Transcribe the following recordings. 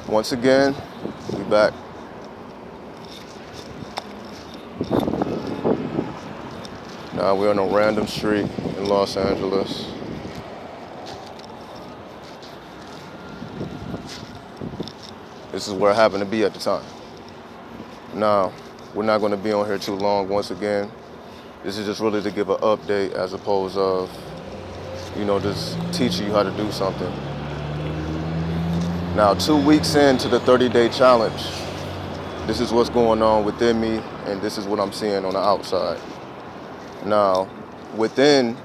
Once again, we back. Now we're on a random street in Los Angeles. This is where I happened to be at the time. Now, we're not going to be on here too long once again. This is just really to give an update as opposed of, just teaching you how to do something. Now, 2 weeks into the 30-day challenge, this is what's going on within me, and this is what I'm seeing on the outside. Now, within,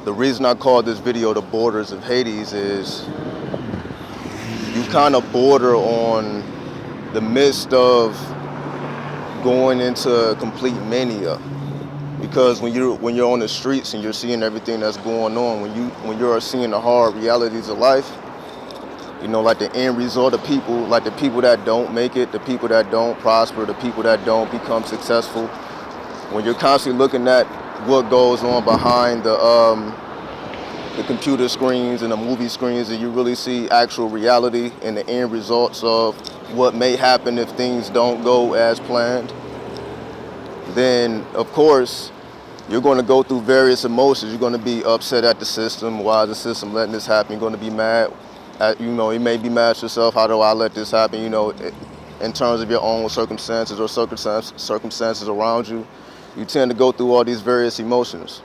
the reason I call this video The Borders of Hades is you kind of border on the midst of going into complete mania. Because when you're on the streets and you're seeing everything that's going on, when you're seeing the hard realities of life, like the end result of people, like the people that don't make it, the people that don't prosper, the people that don't become successful, when you're constantly looking at what goes on behind the computer screens and the movie screens, and you really see actual reality and the end results of what may happen if things don't go as planned, then of course you're going to go through various emotions. You're going to be upset at the system. Why is the system letting this happen? You're going to be mad at, you may be mad at yourself. How do I let this happen? In terms of your own circumstances or circumstances around you, you tend to go through all these various emotions.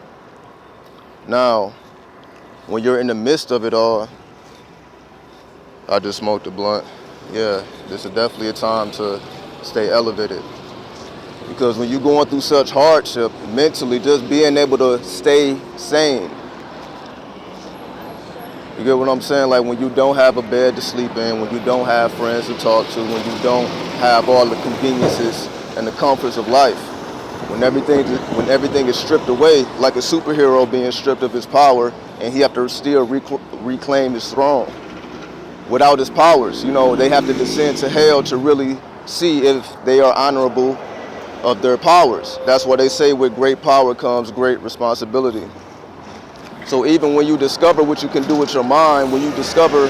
Now, when you're in the midst of it all, I just smoked a blunt. Yeah, this is definitely a time to stay elevated. Because when you're going through such hardship, mentally, just being able to stay sane. You get what I'm saying? Like when you don't have a bed to sleep in, when you don't have friends to talk to, when you don't have all the conveniences and the comforts of life, when everything is stripped away, like a superhero being stripped of his power, and he have to still reclaim his throne. Without his powers, they have to descend to hell to really see if they are honorable of their powers. That's why they say with great power comes great responsibility. So even when you discover what you can do with your mind, when you discover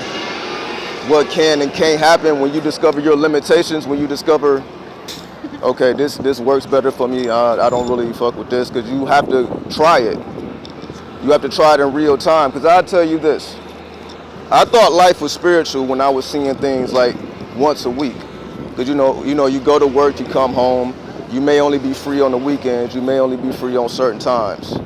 what can and can't happen, when you discover your limitations, when you discover, okay, this works better for me, I don't really fuck with this, because you have to try it. You have to try it in real time. Because I'll tell you this, I thought life was spiritual when I was seeing things like once a week. Because you go to work, you come home, you may only be free on the weekends, you may only be free on certain times.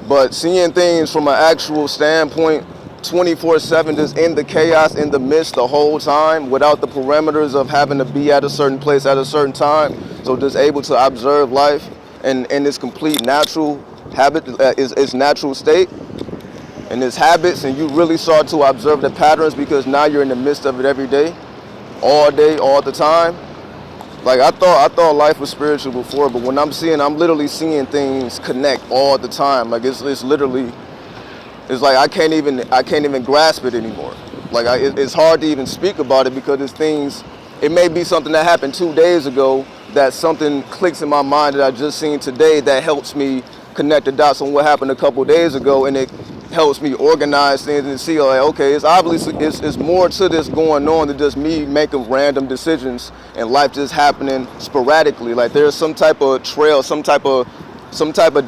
But seeing things from an actual standpoint, 24/7, just in the chaos, in the midst the whole time, without the parameters of having to be at a certain place at a certain time. So just able to observe life in its complete natural habit, its natural state, and its habits, and you really start to observe the patterns because now you're in the midst of it every day, all the time. Like I thought life was spiritual before, but when I'm literally seeing things connect all the time. Like it's like I can't even grasp it anymore. Like it's hard to even speak about it because it's things. It may be something that happened 2 days ago that something clicks in my mind that I just seen today that helps me connect the dots on what happened a couple days ago, and it helps me organize things and see like, okay, it's more to this going on than just me making random decisions and life just happening sporadically. Like there's some type of trail, some type of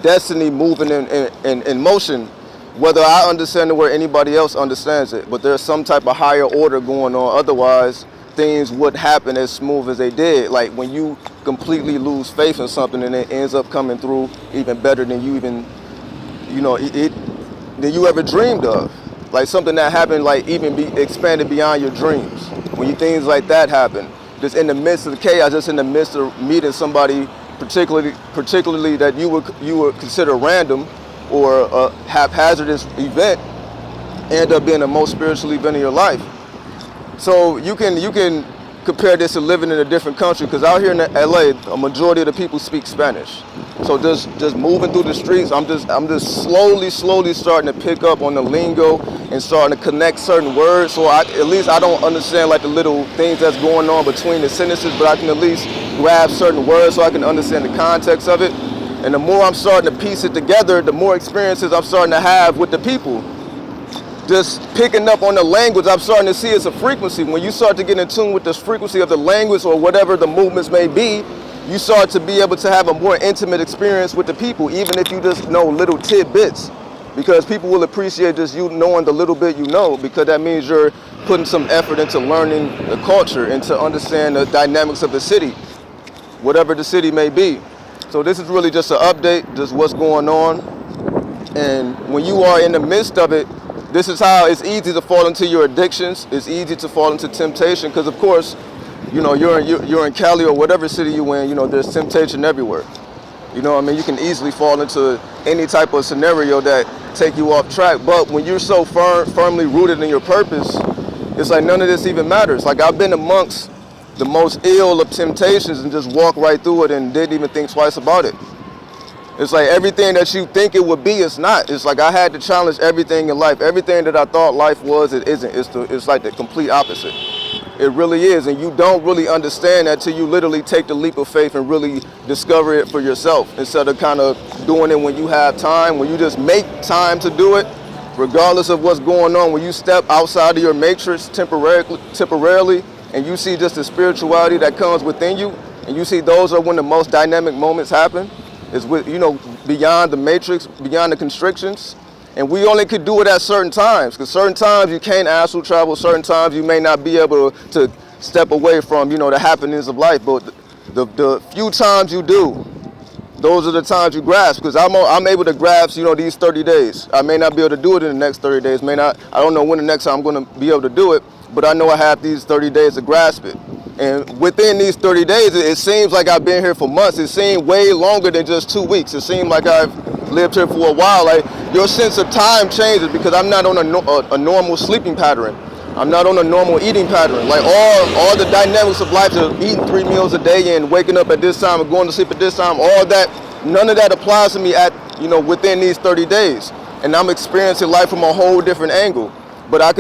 destiny moving in motion, whether I understand it or anybody else understands it, but there's some type of higher order going on. Otherwise, things would happen as smooth as they did. Like when you completely lose faith in something and it ends up coming through even better than you even, than you ever dreamed of. Like something that happened, like even be expanded beyond your dreams. When things like that happen, just in the midst of the chaos, just in the midst of meeting somebody, particularly that you would consider random or a haphazardous event, end up being the most spiritual event of your life. So you can compare this to living in a different country, because out here in LA, a majority of the people speak Spanish. So just moving through the streets, I'm just slowly starting to pick up on the lingo and starting to connect certain words. So at least I don't understand like the little things that's going on between the sentences, but I can at least grab certain words so I can understand the context of it. And the more I'm starting to piece it together, the more experiences I'm starting to have with the people. just picking up on the language, I'm starting to see it's a frequency. When you start to get in tune with this frequency of the language or whatever the movements may be, you start to be able to have a more intimate experience with the people, even if you just know little tidbits. Because people will appreciate just you knowing the little bit you know, because that means you're putting some effort into learning the culture and to understand the dynamics of the city, whatever the city may be. So this is really just an update, just what's going on. And when you are in the midst of it, this is how it's easy to fall into your addictions. It's easy to fall into temptation because, of course, you know, you're in Cali or whatever city you're in, you know, there's temptation everywhere. You know what I mean? You can easily fall into any type of scenario that take you off track. But when you're so firmly rooted in your purpose, it's like none of this even matters. Like I've been amongst the most ill of temptations and just walked right through it and didn't even think twice about it. It's like everything that you think it would be, it's not. It's like I had to challenge everything in life. Everything that I thought life was, it isn't. It's like the complete opposite. It really is, and you don't really understand that till you literally take the leap of faith and really discover it for yourself, instead of kind of doing it when you have time, when you just make time to do it, regardless of what's going on. When you step outside of your matrix temporarily, and you see just the spirituality that comes within you, and you see those are when the most dynamic moments happen, is with, you know, beyond the matrix, beyond the constrictions. And we only could do it at certain times, because certain times you can't astral travel, certain times you may not be able to step away from, you know, the happenings of life. But the few times you do, those are the times you grasp, because I'm able to grasp, you know, these 30 days. I may not be able to do it in the next 30 days, I don't know when the next time I'm going to be able to do it, but I know I have these 30 days to grasp it. And within these 30 days, it seems like I've been here for months. It seemed way longer than just 2 weeks. It seemed like I've lived here for a while. Like, your sense of time changes because I'm not on a normal sleeping pattern. I'm not on a normal eating pattern. Like all the dynamics of life, of eating 3 meals a day and waking up at this time and going to sleep at this time, all that, none of that applies to me at, you know, within these 30 days. And I'm experiencing life from a whole different angle. But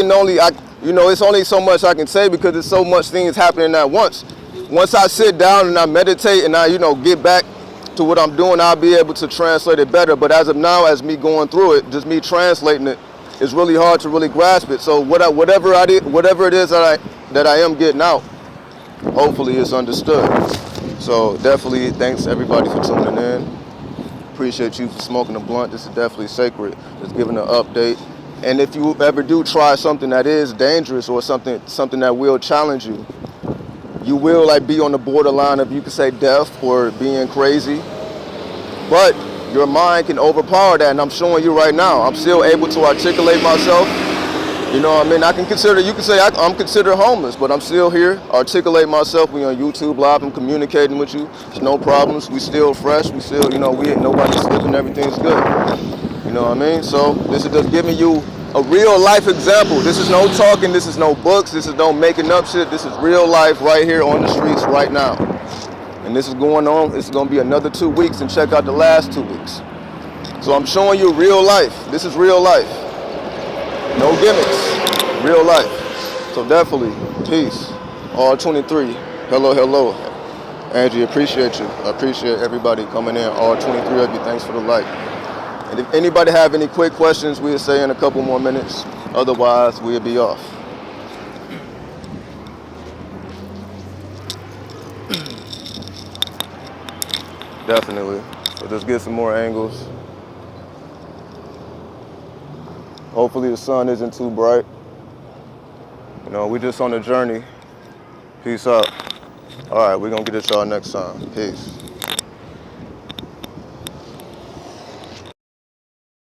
you know, it's only so much I can say because there's so much things happening at once. Once I sit down and I meditate and I, you know, get back to what I'm doing, I'll be able to translate it better. But as of now, as me going through it, just me translating it, it's really hard to really grasp it. So whatever it is that I am getting out, hopefully it's understood. So definitely thanks everybody for tuning in. Appreciate you for smoking a blunt. This is definitely sacred. Just giving an update. And if you ever do try something that is dangerous or something that will challenge you, you will like be on the borderline of, you could say, death or being crazy. But your mind can overpower that, and I'm showing you right now. I'm still able to articulate myself. You know what I mean? You can say I'm considered homeless, but I'm still here, articulate myself. We on YouTube Live, I'm communicating with you. There's no problems. We still fresh. We still, you know, we ain't nobody slipping. Everything's good. You know what I mean? So this is just giving you a real life example. This is no talking. This is no books. This is no making up shit. This is real life right here on the streets right now. And this is going on. It's going to be another 2 weeks, and check out the last 2 weeks. So I'm showing you real life. This is real life. No gimmicks. Real life. So definitely, peace. All 23. Hello. Angie, appreciate you. I appreciate everybody coming in. All 23 of you. Thanks for the like. And if anybody have any quick questions, we'll say in a couple more minutes. Otherwise, we'll be off. Definitely. So just get some more angles. Hopefully the sun isn't too bright. You know, we're just on a journey. Peace out. All right, we're going to get at y'all next time. Peace.